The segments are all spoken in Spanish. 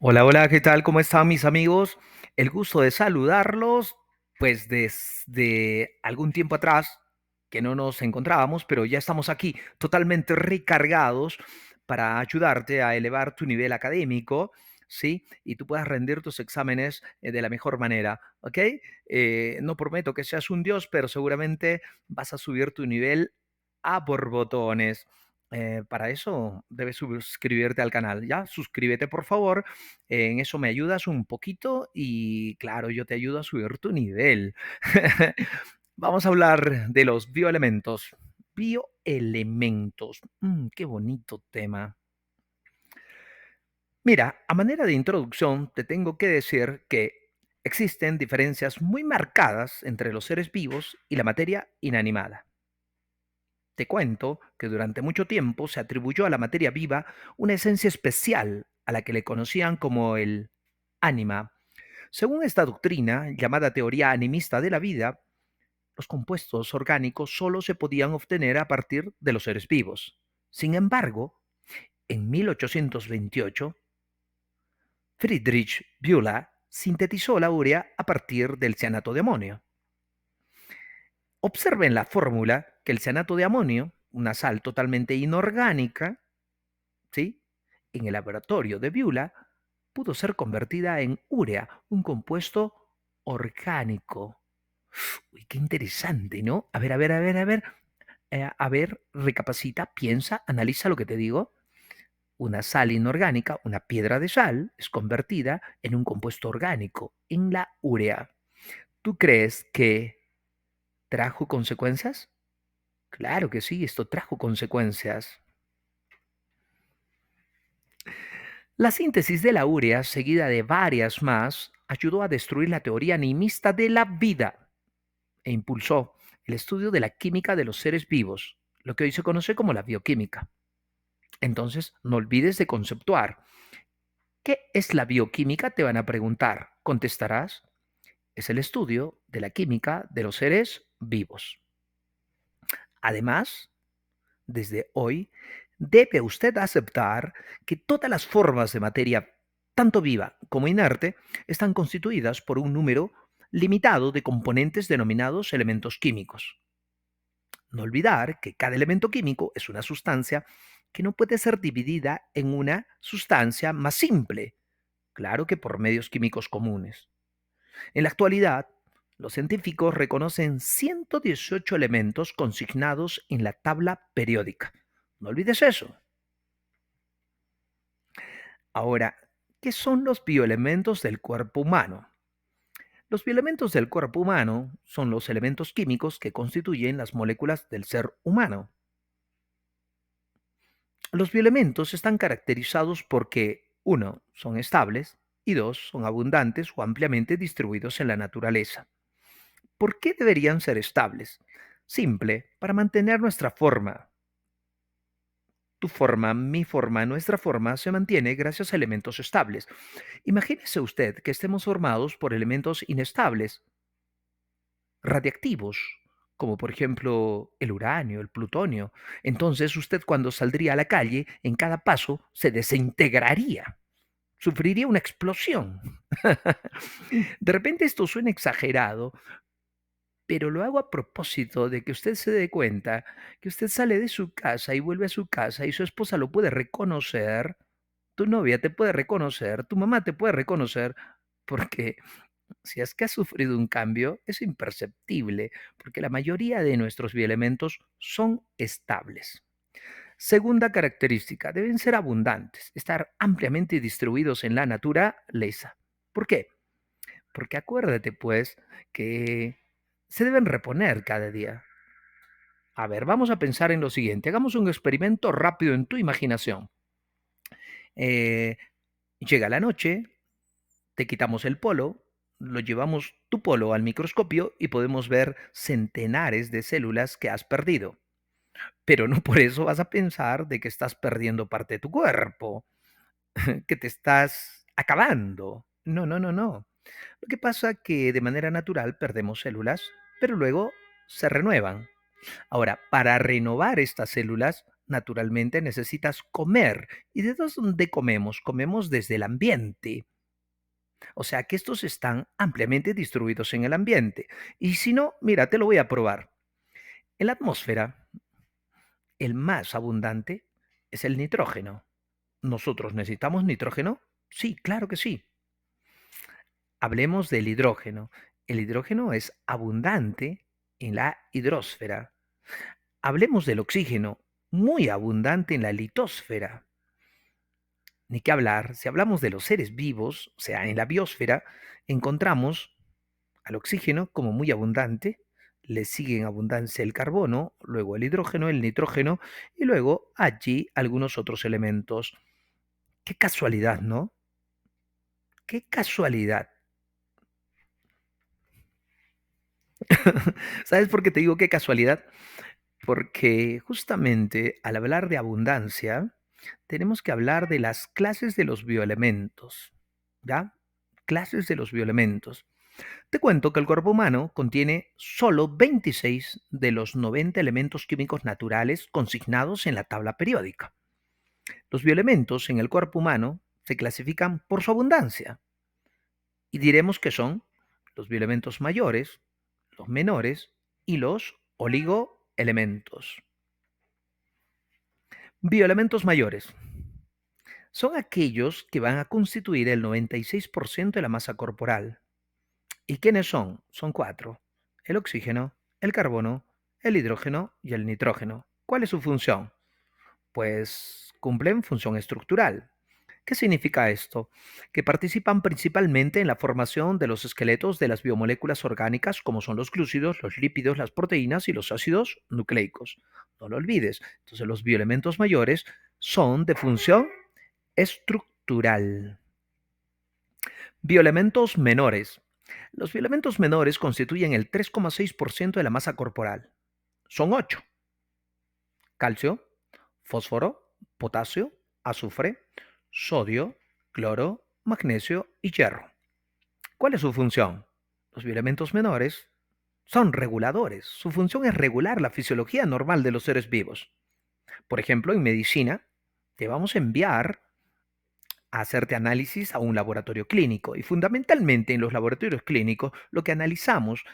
Hola, hola, ¿qué tal? ¿Cómo están mis amigos? El gusto de saludarlos, pues desde algún tiempo atrás que no nos encontrábamos, pero ya estamos aquí totalmente recargados para ayudarte a elevar tu nivel académico, ¿sí? Y tú puedas rendir tus exámenes de la mejor manera, ¿ok? No prometo que seas un dios, pero seguramente vas a subir tu nivel a borbotones. Para eso debes suscribirte al canal, ¿ya? Suscríbete, por favor, en eso me ayudas un poquito y claro, yo te ayudo a subir tu nivel. Vamos a hablar de los bioelementos. Bioelementos. Qué bonito tema. Mira, a manera de introducción, te tengo que decir que existen diferencias muy marcadas entre los seres vivos y la materia inanimada. Te cuento que durante mucho tiempo se atribuyó a la materia viva una esencia especial a la que le conocían como el ánima. Según esta doctrina, llamada teoría animista de la vida, los compuestos orgánicos solo se podían obtener a partir de los seres vivos. Sin embargo, en 1828, Friedrich Bühler sintetizó la urea a partir del cianato de amonio. Observen la fórmula que el cianato de amonio, una sal totalmente inorgánica, ¿sí? En el laboratorio de Bühler pudo ser convertida en urea, un compuesto orgánico. Uy, qué interesante, ¿no? A ver, recapacita, piensa, analiza lo que te digo. Una sal inorgánica, una piedra de sal, es convertida en un compuesto orgánico, en la urea. ¿Tú crees que trajo consecuencias? Claro que sí, esto trajo consecuencias. La síntesis de la urea, seguida de varias más, ayudó a destruir la teoría animista de la vida e impulsó el estudio de la química de los seres vivos, lo que hoy se conoce como la bioquímica. Entonces, no olvides de conceptuar. ¿Qué es la bioquímica? Te van a preguntar. Contestarás, es el estudio de la química de los seres vivos. Además, desde hoy, debe usted aceptar que todas las formas de materia, tanto viva como inerte, están constituidas por un número limitado de componentes denominados elementos químicos. No olvidar que cada elemento químico es una sustancia que no puede ser dividida en una sustancia más simple, claro que por medios químicos comunes. En la actualidad, los científicos reconocen 118 elementos consignados en la tabla periódica. No olvides eso. Ahora, ¿qué son los bioelementos del cuerpo humano? Los bioelementos del cuerpo humano son los elementos químicos que constituyen las moléculas del ser humano. Los bioelementos están caracterizados porque, uno, son estables y dos, son abundantes o ampliamente distribuidos en la naturaleza. ¿Por qué deberían ser estables? Simple, para mantener nuestra forma. Tu forma, mi forma, nuestra forma se mantiene gracias a elementos estables. Imagínese usted que estemos formados por elementos inestables, radiactivos, como por ejemplo el uranio, el plutonio. Entonces usted cuando saldría a la calle, en cada paso se desintegraría, sufriría una explosión. De repente esto suena exagerado, pero lo hago a propósito de que usted se dé cuenta que usted sale de su casa y vuelve a su casa y su esposa lo puede reconocer, tu novia te puede reconocer, tu mamá te puede reconocer, porque si es que has sufrido un cambio, es imperceptible, porque la mayoría de nuestros bioelementos son estables. Segunda característica, deben ser abundantes, estar ampliamente distribuidos en la naturaleza. ¿Por qué? Porque acuérdate, pues, que se deben reponer cada día. A ver, vamos a pensar en lo siguiente. Hagamos un experimento rápido en tu imaginación. Eh, Llega la noche, te quitamos el polo, lo llevamos tu polo al microscopio y podemos ver centenares de células que has perdido. Pero no por eso vas a pensar de que estás perdiendo parte de tu cuerpo, que te estás acabando. No, no, no, no. Lo que pasa es que de manera natural perdemos células, pero luego se renuevan. Ahora, para renovar estas células naturalmente necesitas comer. ¿Y de dónde comemos? Comemos desde el ambiente. O sea que estos están ampliamente distribuidos en el ambiente. Y si no, mira, te lo voy a probar. En la atmósfera, el más abundante es el nitrógeno. ¿Nosotros necesitamos nitrógeno? Sí, claro que sí. Hablemos del hidrógeno. El hidrógeno es abundante en la hidrosfera. Hablemos del oxígeno, muy abundante en la litosfera. Ni qué hablar, si hablamos de los seres vivos, o sea, en la biosfera, encontramos al oxígeno como muy abundante, le sigue en abundancia el carbono, luego el hidrógeno, el nitrógeno y luego allí algunos otros elementos. Qué casualidad, ¿no? Qué casualidad. ¿Sabes por qué te digo qué casualidad? Porque justamente al hablar de abundancia, tenemos que hablar de las clases de los bioelementos, ¿ya? Clases de los bioelementos. Te cuento que el cuerpo humano contiene solo 26 de los 90 elementos químicos naturales consignados en la tabla periódica. Los bioelementos en el cuerpo humano se clasifican por su abundancia y diremos que son los bioelementos mayores, los menores y los oligoelementos. Bioelementos mayores son aquellos que van a constituir el 96% de la masa corporal. ¿Y quiénes son? Son cuatro: el oxígeno, el carbono, el hidrógeno y el nitrógeno. ¿Cuál es su función? Pues cumplen función estructural. ¿Qué significa esto? Que participan principalmente en la formación de los esqueletos de las biomoléculas orgánicas como son los glúcidos, los lípidos, las proteínas y los ácidos nucleicos. No lo olvides. Entonces los bioelementos mayores son de función estructural. Bioelementos menores. Los bioelementos menores constituyen el 3,6% de la masa corporal. Son 8: calcio, fósforo, potasio, azufre, sodio, cloro, magnesio y hierro. ¿Cuál es su función? Los bioelementos menores son reguladores. Su función es regular la fisiología normal de los seres vivos. Por ejemplo, en medicina, te vamos a enviar a hacerte análisis a un laboratorio clínico y fundamentalmente en los laboratorios clínicos lo que analizamos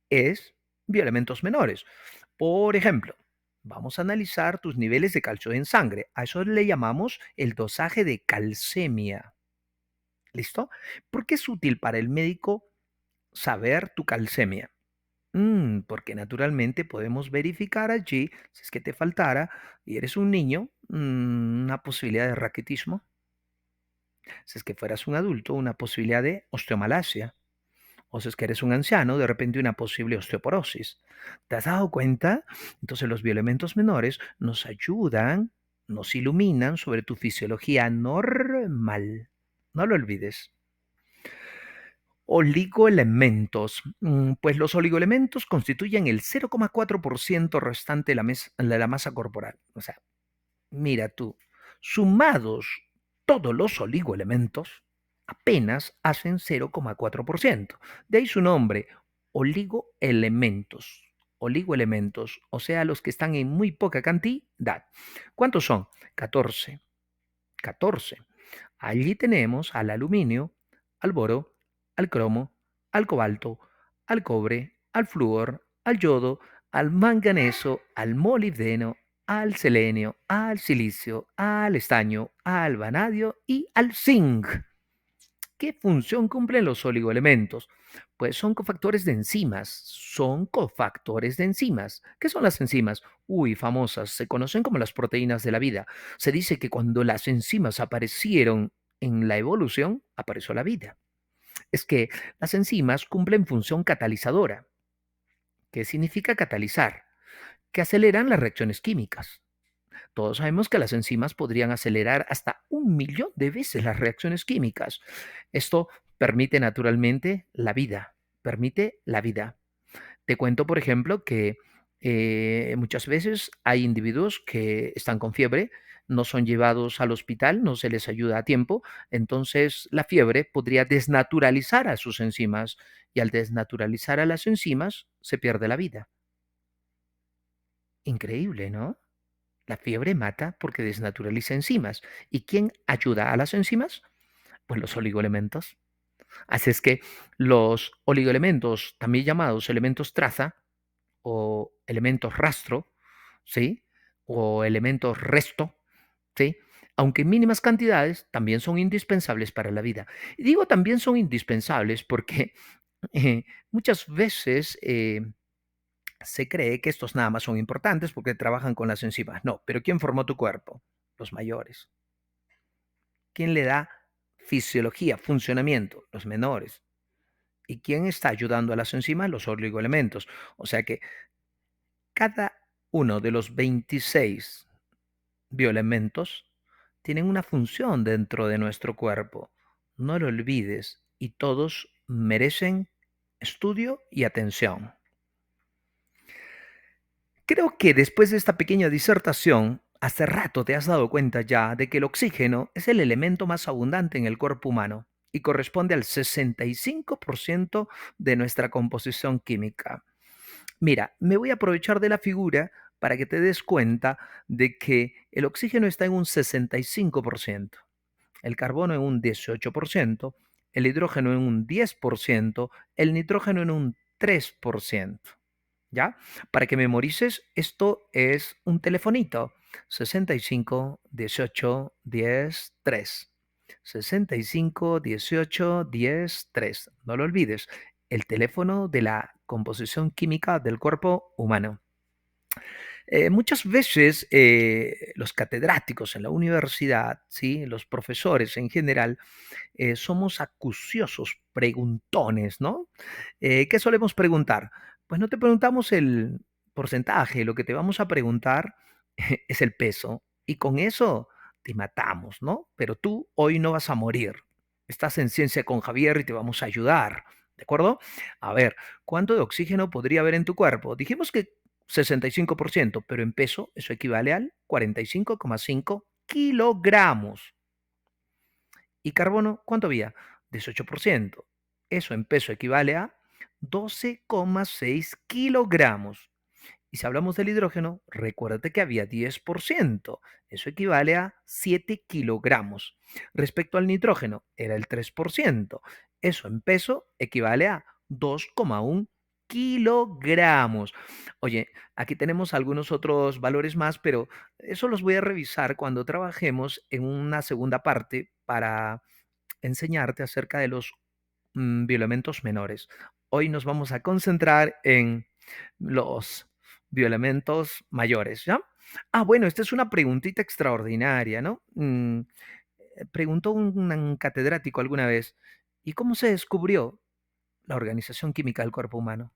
es bioelementos menores. Por ejemplo, vamos a analizar tus niveles de calcio en sangre. A eso le llamamos el dosaje de calcemia. ¿Listo? ¿Por qué es útil para el médico saber tu calcemia? Porque naturalmente podemos verificar allí, si es que te faltara y eres un niño, una posibilidad de raquitismo. Si es que fueras un adulto, una posibilidad de osteomalacia. O si es que eres un anciano, de repente una posible osteoporosis. ¿Te has dado cuenta? Entonces los bioelementos menores nos ayudan, nos iluminan sobre tu fisiología normal. No lo olvides. Oligoelementos. Pues los oligoelementos constituyen el 0,4% restante de la masa corporal. O sea, mira tú, sumados todos los oligoelementos, apenas hacen 0,4%. De ahí su nombre, oligoelementos. Oligoelementos, o sea, los que están en muy poca cantidad. ¿Cuántos son? 14. 14. Allí tenemos al aluminio, al boro, al cromo, al cobalto, al cobre, al flúor, al yodo, al manganeso, al molibdeno, al selenio, al silicio, al estaño, al vanadio y al zinc. ¿Qué función cumplen los oligoelementos? Pues son cofactores de enzimas, son cofactores de enzimas. ¿Qué son las enzimas? Uy, famosas, se conocen como las proteínas de la vida. Se dice que cuando las enzimas aparecieron en la evolución, apareció la vida. Es que las enzimas cumplen función catalizadora. ¿Qué significa catalizar? Que aceleran las reacciones químicas. Todos sabemos que las enzimas podrían acelerar hasta 1 millón de veces las reacciones químicas. Esto permite naturalmente la vida, permite la vida. Te cuento, por ejemplo, que muchas veces hay individuos que están con fiebre, no son llevados al hospital, no se les ayuda a tiempo, entonces la fiebre podría desnaturalizar a sus enzimas y al desnaturalizar a las enzimas se pierde la vida. Increíble, ¿no? La fiebre mata porque desnaturaliza enzimas. ¿Y quién ayuda a las enzimas? Pues los oligoelementos. Así es que los oligoelementos, también llamados elementos traza o elementos rastro, ¿sí? O elementos resto, ¿sí? Aunque en mínimas cantidades, también son indispensables para la vida. Y digo también son indispensables porque muchas veces se cree que estos nada más son importantes porque trabajan con las enzimas. No, pero ¿quién formó tu cuerpo? Los mayores. ¿Quién le da fisiología, funcionamiento? Los menores. ¿Y quién está ayudando a las enzimas? Los oligoelementos. O sea que cada uno de los 26 bioelementos tienen una función dentro de nuestro cuerpo. No lo olvides y todos merecen estudio y atención. Creo que después de esta pequeña disertación, hace rato te has dado cuenta ya de que el oxígeno es el elemento más abundante en el cuerpo humano y corresponde al 65% de nuestra composición química. Mira, me voy a aprovechar de la figura para que te des cuenta de que el oxígeno está en un 65%, el carbono en un 18%, el hidrógeno en un 10%, el nitrógeno en un 3%. ¿Ya? Para que memorices, esto es un telefonito. 65 18 10 3. 65 18 10 3. No lo olvides. El teléfono de la composición química del cuerpo humano. Muchas veces los catedráticos en la universidad, ¿sí? Los profesores en general, somos acuciosos, preguntones, ¿no? ¿Qué solemos preguntar? Pues no te preguntamos el porcentaje, lo que te vamos a preguntar es el peso y con eso te matamos, ¿no? Pero tú hoy no vas a morir. Estás en Ciencia con Javier y te vamos a ayudar, ¿de acuerdo? A ver, ¿cuánto de oxígeno podría haber en tu cuerpo? Dijimos que 65%, pero en peso eso equivale al 45,5 kilogramos. ¿Y carbono cuánto había? 18%. Eso en peso equivale a 12,6 kilogramos. Y si hablamos del hidrógeno, recuérdate que había 10%. Eso equivale a 7 kilogramos. Respecto al nitrógeno, era el 3%. Eso en peso equivale a 2,1 kilogramos. Oye, aquí tenemos algunos otros valores más, pero eso los voy a revisar cuando trabajemos en una segunda parte para enseñarte acerca de los bioelementos menores. Hoy nos vamos a concentrar en los bioelementos mayores, ¿ya? Ah, bueno, esta es una preguntita extraordinaria, ¿no? Preguntó un catedrático alguna vez, ¿y cómo se descubrió la organización química del cuerpo humano?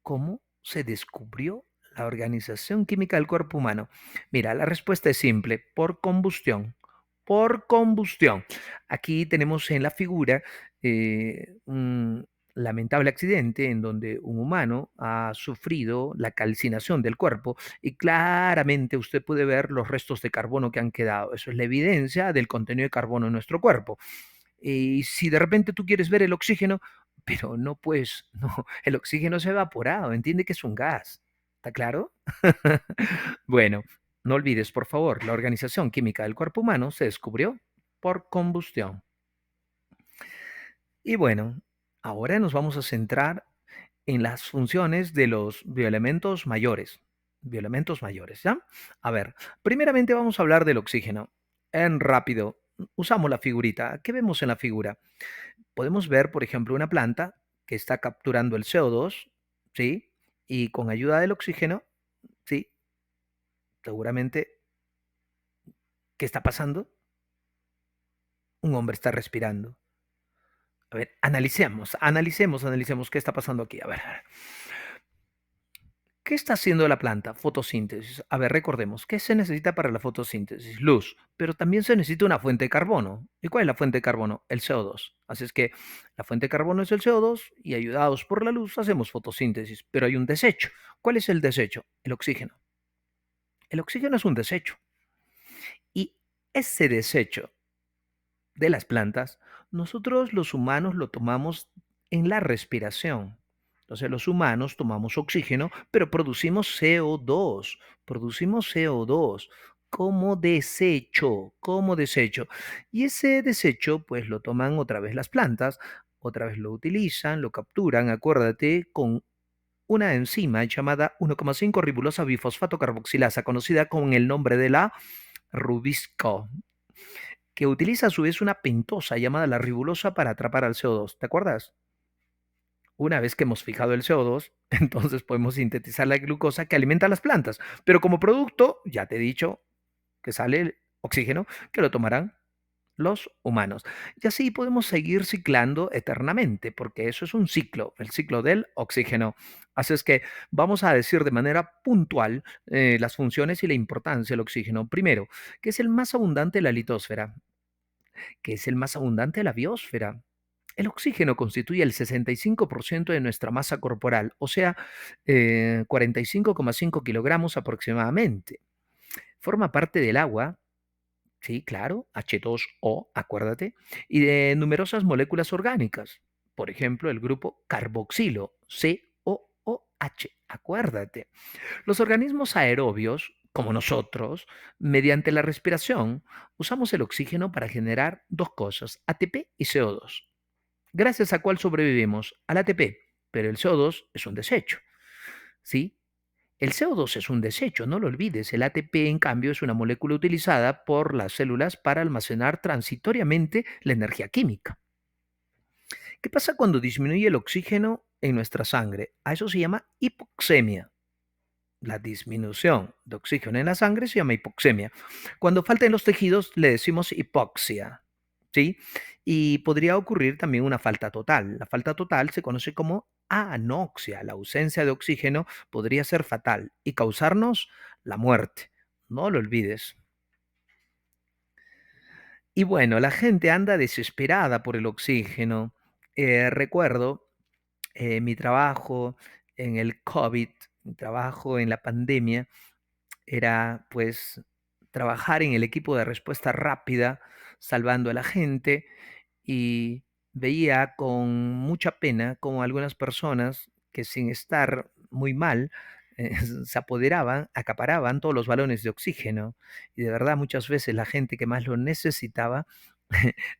¿Cómo se descubrió la organización química del cuerpo humano? Mira, la respuesta es simple, por combustión. Por combustión. Aquí tenemos en la figura un lamentable accidente en donde un humano ha sufrido la calcinación del cuerpo y claramente usted puede ver los restos de carbono que han quedado. Eso es la evidencia del contenido de carbono en nuestro cuerpo. Y si de repente tú quieres ver el oxígeno, pero no, pues, no, el oxígeno se ha evaporado, entiende que es un gas. ¿Está claro? Bueno, no olvides, por favor, la organización química del cuerpo humano se descubrió por combustión. Y bueno, ahora nos vamos a centrar en las funciones de los bioelementos mayores. Bioelementos mayores, ¿ya? A ver, primeramente vamos a hablar del oxígeno. En rápido, usamos la figurita. ¿Qué vemos en la figura? Podemos ver, por ejemplo, una planta que está capturando el CO2, ¿sí? Y con ayuda del oxígeno, ¿sí? Seguramente, ¿qué está pasando? Un hombre está respirando. A ver, analicemos qué está pasando aquí. A ver. ¿Qué está haciendo la planta? Fotosíntesis. A ver, recordemos, ¿qué se necesita para la fotosíntesis? Luz, pero también se necesita una fuente de carbono. ¿Y cuál es la fuente de carbono? El CO2. Así es que la fuente de carbono es el CO2 y ayudados por la luz hacemos fotosíntesis, pero hay un desecho. ¿Cuál es el desecho? El oxígeno. El oxígeno es un desecho. Y ese desecho de las plantas, nosotros los humanos lo tomamos en la respiración. Entonces los humanos tomamos oxígeno, pero producimos CO2, producimos CO2 como desecho. Y ese desecho, pues lo toman otra vez las plantas, otra vez lo utilizan, lo capturan, acuérdate, con una enzima llamada 1,5 ribulosa bifosfato carboxilasa, conocida con el nombre de la Rubisco, que utiliza a su vez una pentosa llamada la ribulosa para atrapar al CO2. ¿Te acuerdas? Una vez que hemos fijado el CO2, entonces podemos sintetizar la glucosa que alimenta a las plantas. Pero como producto, ya te he dicho que sale el oxígeno que lo tomarán los humanos. Y así podemos seguir ciclando eternamente, porque eso es un ciclo, el ciclo del oxígeno. Así es que vamos a decir de manera puntual las funciones y la importancia del oxígeno. Primero, que es el más abundante de la litosfera, que es el más abundante de la biosfera. El oxígeno constituye el 65% de nuestra masa corporal, o sea, 45,5 kilogramos aproximadamente. Forma parte del agua. Sí, claro, H2O, acuérdate, y de numerosas moléculas orgánicas. Por ejemplo, el grupo carboxilo, COOH, acuérdate. Los organismos aerobios, como nosotros, mediante la respiración, usamos el oxígeno para generar dos cosas, ATP y CO2. Gracias a cuál sobrevivimos, al ATP, pero el CO2 es un desecho, ¿sí? El CO2 es un desecho, no lo olvides. El ATP, en cambio, es una molécula utilizada por las células para almacenar transitoriamente la energía química. ¿Qué pasa cuando disminuye el oxígeno en nuestra sangre? A eso se llama hipoxemia. La disminución de oxígeno en la sangre se llama hipoxemia. Cuando falta en los tejidos le decimos hipoxia, ¿sí? Y podría ocurrir también una falta total. La falta total se conoce como anoxia. La ausencia de oxígeno podría ser fatal y causarnos la muerte. No lo olvides. Y bueno, la gente anda desesperada por el oxígeno. Recuerdo mi trabajo en el COVID, mi trabajo en la pandemia era pues trabajar en el equipo de respuesta rápida, salvando a la gente y veía con mucha pena como algunas personas que sin estar muy mal se apoderaban, acaparaban todos los balones de oxígeno y de verdad muchas veces la gente que más lo necesitaba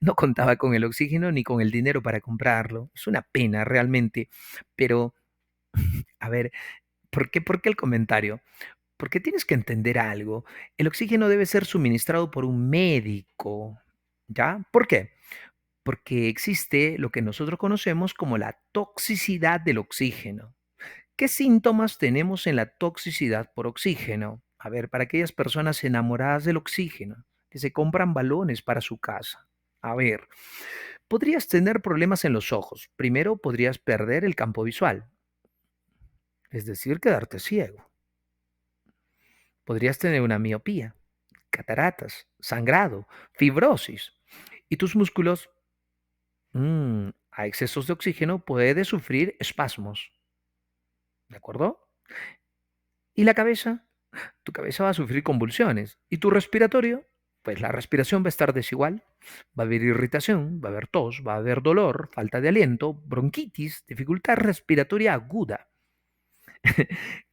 no contaba con el oxígeno ni con el dinero para comprarlo. Es una pena realmente, pero a ver, ¿por qué el comentario? Porque tienes que entender algo. El oxígeno debe ser suministrado por un médico, ¿ya? ¿Por qué? Porque existe lo que nosotros conocemos como la toxicidad del oxígeno. ¿Qué síntomas tenemos en la toxicidad por oxígeno? A ver, para aquellas personas enamoradas del oxígeno, que se compran balones para su casa. A ver, podrías tener problemas en los ojos. Primero, podrías perder el campo visual, es decir, quedarte ciego. Podrías tener una miopía, cataratas, sangrado, fibrosis. Y tus músculos, a excesos de oxígeno, puedes sufrir espasmos. ¿De acuerdo? Y la cabeza, tu cabeza va a sufrir convulsiones. Y tu respiratorio, pues la respiración va a estar desigual. Va a haber irritación, va a haber tos, va a haber dolor, falta de aliento, bronquitis, dificultad respiratoria aguda.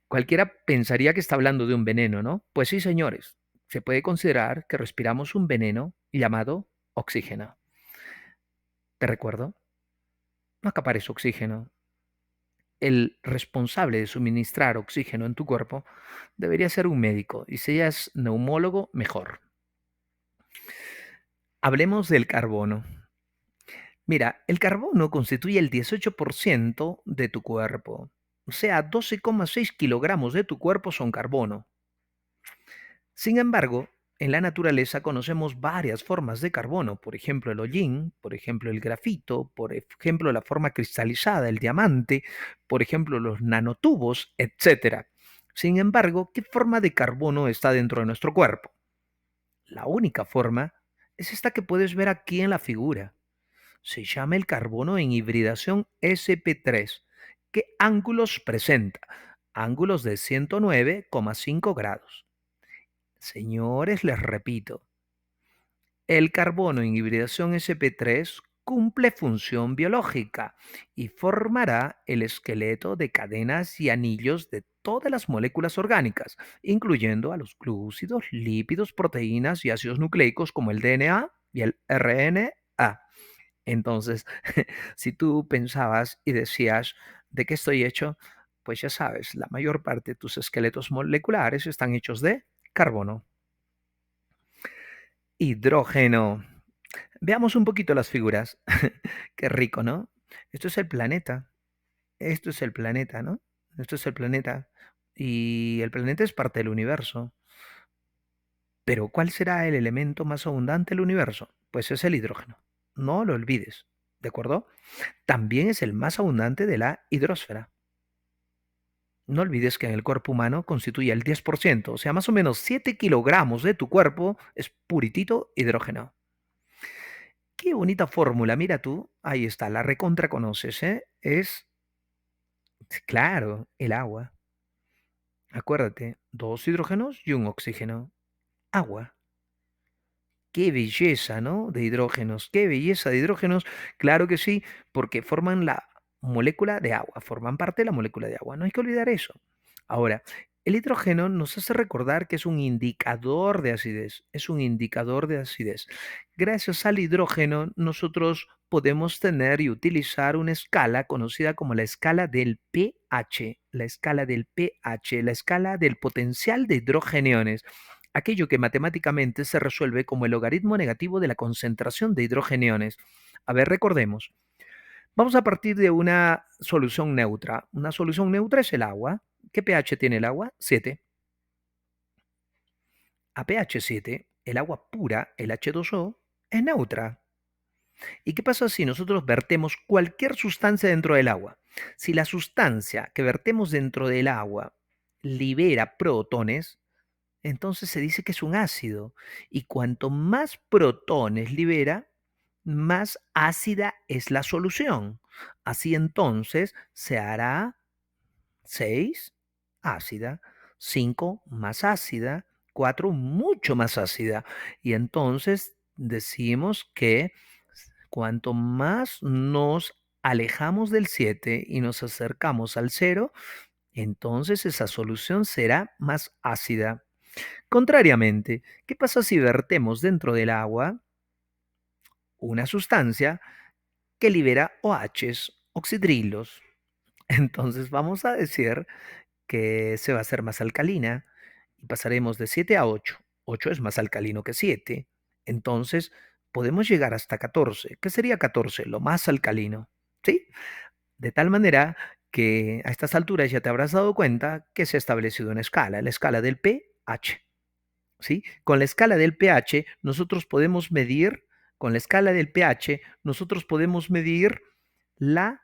Cualquiera pensaría que está hablando de un veneno, ¿no? Pues sí, señores, se puede considerar que respiramos un veneno llamado oxígeno. Te recuerdo, no acapares oxígeno. El responsable de suministrar oxígeno en tu cuerpo debería ser un médico y si ella es neumólogo, mejor. Hablemos del carbono. Mira, el carbono constituye el 18% de tu cuerpo. O sea, 12,6 kilogramos de tu cuerpo son carbono. Sin embargo, en la naturaleza conocemos varias formas de carbono, por ejemplo el hollín, por ejemplo el grafito, por ejemplo la forma cristalizada, el diamante, por ejemplo los nanotubos, etcétera. Sin embargo, ¿qué forma de carbono está dentro de nuestro cuerpo? La única forma es esta que puedes ver aquí en la figura. Se llama el carbono en hibridación sp3. ¿Qué ángulos presenta? Ángulos de 109,5 grados. Señores, les repito, el carbono en hibridación sp3 cumple función biológica y formará el esqueleto de cadenas y anillos de todas las moléculas orgánicas, incluyendo a los glúcidos, lípidos, proteínas y ácidos nucleicos como el DNA y el RNA. Entonces, si tú pensabas y decías, ¿de qué estoy hecho? Pues ya sabes, la mayor parte de tus esqueletos moleculares están hechos de carbono. Hidrógeno. Veamos un poquito las figuras. Qué rico, ¿no? Esto es el planeta. Esto es el planeta, ¿no? Esto es el planeta. Y el planeta es parte del universo. Pero ¿cuál será el elemento más abundante del universo? Pues es el hidrógeno. No lo olvides, ¿de acuerdo? También es el más abundante de la hidrosfera. No olvides que en el cuerpo humano constituye el 10%, o sea, más o menos 7 kilogramos de tu cuerpo es puritito hidrógeno. Qué bonita fórmula, mira tú, ahí está, la recontra conoces, ¿eh? Es, claro, el agua. Acuérdate, dos hidrógenos y un oxígeno. Agua. Qué belleza, ¿no? De hidrógenos, qué belleza de hidrógenos. Claro que sí, porque forman la molécula de agua, forman parte de la molécula de agua. No hay que olvidar eso. Ahora, el hidrógeno nos hace recordar que es un indicador de acidez, es un indicador de acidez. Gracias al hidrógeno, nosotros podemos tener y utilizar una escala conocida como la escala del pH, la escala del pH, la escala del potencial de hidrogeniones, aquello que matemáticamente se resuelve como el logaritmo negativo de la concentración de hidrogeniones. A ver, recordemos. Vamos a partir de una solución neutra. Una solución neutra es el agua. ¿Qué pH tiene el agua? 7. A pH 7, el agua pura, el H2O, es neutra. ¿Y qué pasa si nosotros vertemos cualquier sustancia dentro del agua? Si la sustancia que vertemos dentro del agua libera protones, entonces se dice que es un ácido. Y cuanto más protones libera, más ácida es la solución. Así entonces se hará 6 ácida, 5 más ácida, 4 mucho más ácida. Y entonces decimos que cuanto más nos alejamos del 7 y nos acercamos al cero, entonces esa solución será más ácida. Contrariamente, ¿qué pasa si vertemos dentro del agua una sustancia que libera OHs, oxidrilos? Entonces vamos a decir que se va a hacer más alcalina y pasaremos de 7 a 8. 8 es más alcalino que 7. Entonces podemos llegar hasta 14. ¿Qué sería 14? Lo más alcalino. ¿Sí? De tal manera que a estas alturas ya te habrás dado cuenta que se ha establecido una escala, la escala del pH. ¿Sí? Con la escala del pH nosotros podemos medir, con la escala del pH nosotros podemos medir la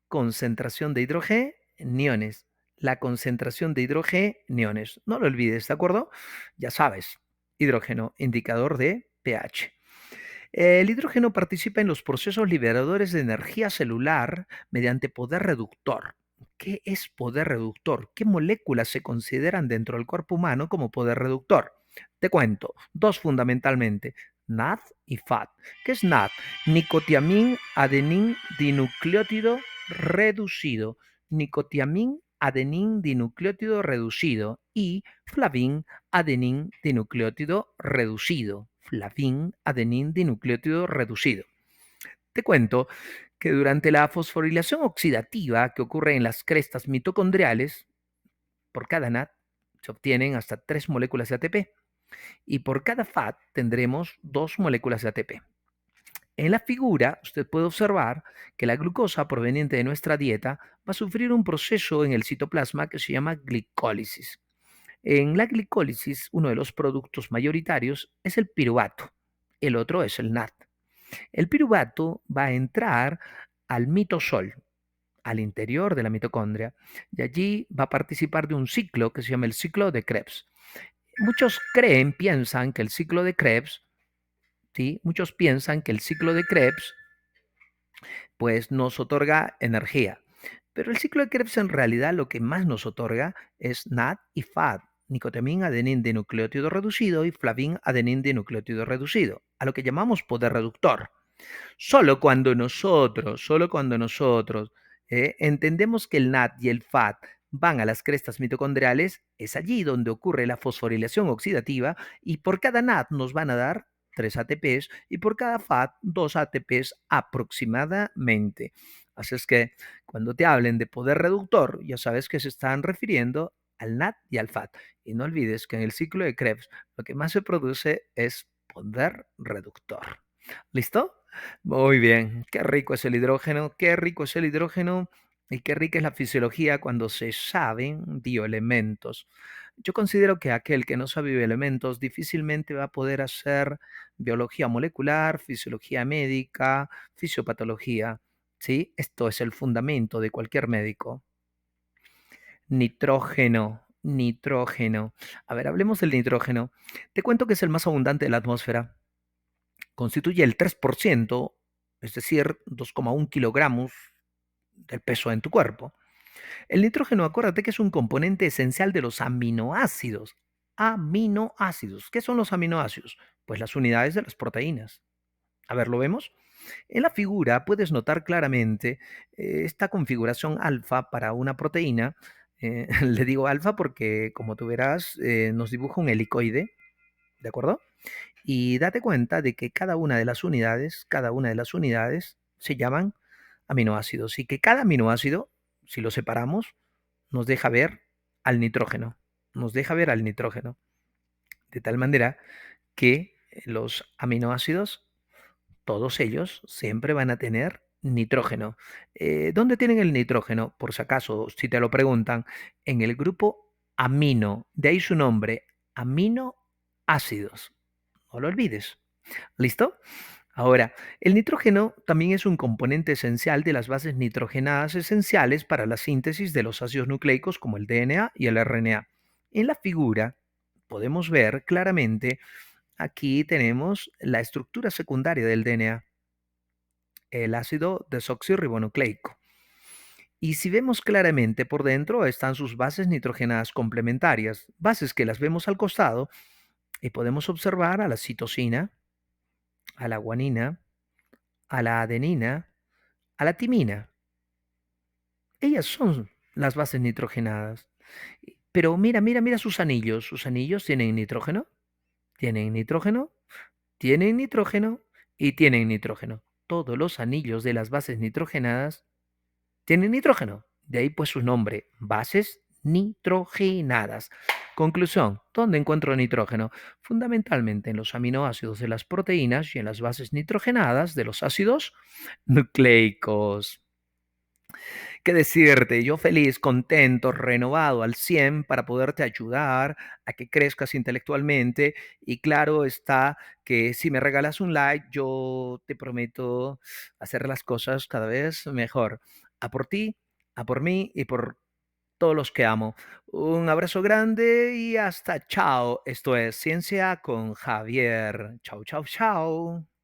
concentración de hidrogeniones. La concentración de hidrogeniones. No lo olvides, ¿de acuerdo? Ya sabes, hidrógeno, indicador de pH. El hidrógeno participa en los procesos liberadores de energía celular mediante poder reductor. ¿Qué es poder reductor? ¿Qué moléculas se consideran dentro del cuerpo humano como poder reductor? Te cuento, dos fundamentalmente, NAD y FAD. ¿Qué es NAD? Nicotiamín adenín dinucleótido reducido. Nicotiamín adenín dinucleótido reducido y flavín adenín dinucleótido reducido. Flavín adenín dinucleótido reducido. Te cuento que durante la fosforilación oxidativa que ocurre en las crestas mitocondriales, por cada NAD se obtienen hasta 3 moléculas de ATP y por cada FAT tendremos 2 moléculas de ATP. En la figura, usted puede observar que la glucosa proveniente de nuestra dieta va a sufrir un proceso en el citoplasma que se llama glicólisis. En la glicólisis, uno de los productos mayoritarios es el piruvato, el otro es el NAD. El piruvato va a entrar al mitosol, al interior de la mitocondria, y allí va a participar de un ciclo que se llama el ciclo de Krebs. Muchos piensan que el ciclo de Krebs, ¿sí? Muchos piensan que el ciclo de Krebs pues nos otorga energía. Pero el ciclo de Krebs en realidad lo que más nos otorga es NAD y FAD, nicotamín adenín dinucleótido reducido y flavín adenín dinucleótido reducido, a lo que llamamos poder reductor. Solo cuando nosotros entendemos que el NAD y el FAT van a las crestas mitocondriales, es allí donde ocurre la fosforilación oxidativa y por cada NAD nos van a dar 3 ATPs y por cada FAT 2 ATPs aproximadamente. Así es que cuando te hablen de poder reductor, ya sabes que se están refiriendo al NAD y al FAT. Y no olvides que en el ciclo de Krebs lo que más se produce es poder reductor. ¿Listo? Muy bien. Qué rico es el hidrógeno, qué rico es el hidrógeno y qué rica es la fisiología cuando se saben bioelementos. Yo considero que aquel que no sabe bioelementos difícilmente va a poder hacer biología molecular, fisiología médica, fisiopatología. ¿Sí? Esto es el fundamento de cualquier médico. Nitrógeno, nitrógeno. A ver, hablemos del nitrógeno. Te cuento que es el más abundante de la atmósfera. Constituye el 3%, es decir, 2,1 kilogramos del peso en tu cuerpo. El nitrógeno, acuérdate que es un componente esencial de los aminoácidos. Aminoácidos. ¿Qué son los aminoácidos? Pues las unidades de las proteínas. A ver, ¿lo vemos? En la figura puedes notar claramente esta configuración alfa para una proteína. Le digo alfa porque, como tú verás, nos dibuja un helicoide, ¿de acuerdo? Y date cuenta de que cada una de las unidades se llaman aminoácidos y que cada aminoácido, si lo separamos, nos deja ver al nitrógeno, nos deja ver al nitrógeno, de tal manera que los aminoácidos, todos ellos, siempre van a tener nitrógeno. ¿Dónde tienen el nitrógeno? Por si acaso, si te lo preguntan, en el grupo amino, de ahí su nombre, aminoácidos. No lo olvides. ¿Listo? Ahora, el nitrógeno también es un componente esencial de las bases nitrogenadas esenciales para la síntesis de los ácidos nucleicos como el DNA y el RNA. En la figura podemos ver claramente, aquí tenemos la estructura secundaria del DNA, el ácido desoxirribonucleico. Y si vemos claramente por dentro están sus bases nitrogenadas complementarias, bases que las vemos al costado y podemos observar a la citosina, a la guanina, a la adenina, a la timina. Ellas son las bases nitrogenadas. Pero mira, mira, mira sus anillos. ¿Sus anillos tienen nitrógeno? Tienen nitrógeno, tienen nitrógeno y tienen nitrógeno. Todos los anillos de las bases nitrogenadas tienen nitrógeno. De ahí pues su nombre, bases nitrogenadas. Conclusión, ¿dónde encuentro nitrógeno? Fundamentalmente en los aminoácidos de las proteínas y en las bases nitrogenadas de los ácidos nucleicos. ¿Qué decirte? Yo feliz, contento, renovado al 100 para poderte ayudar a que crezcas intelectualmente. Y claro está que si me regalas un like, yo te prometo hacer las cosas cada vez mejor. A por ti, a por mí y por todos los que amo. Un abrazo grande y hasta chao. Esto es Ciencia con Javier. Chao, chao, chao.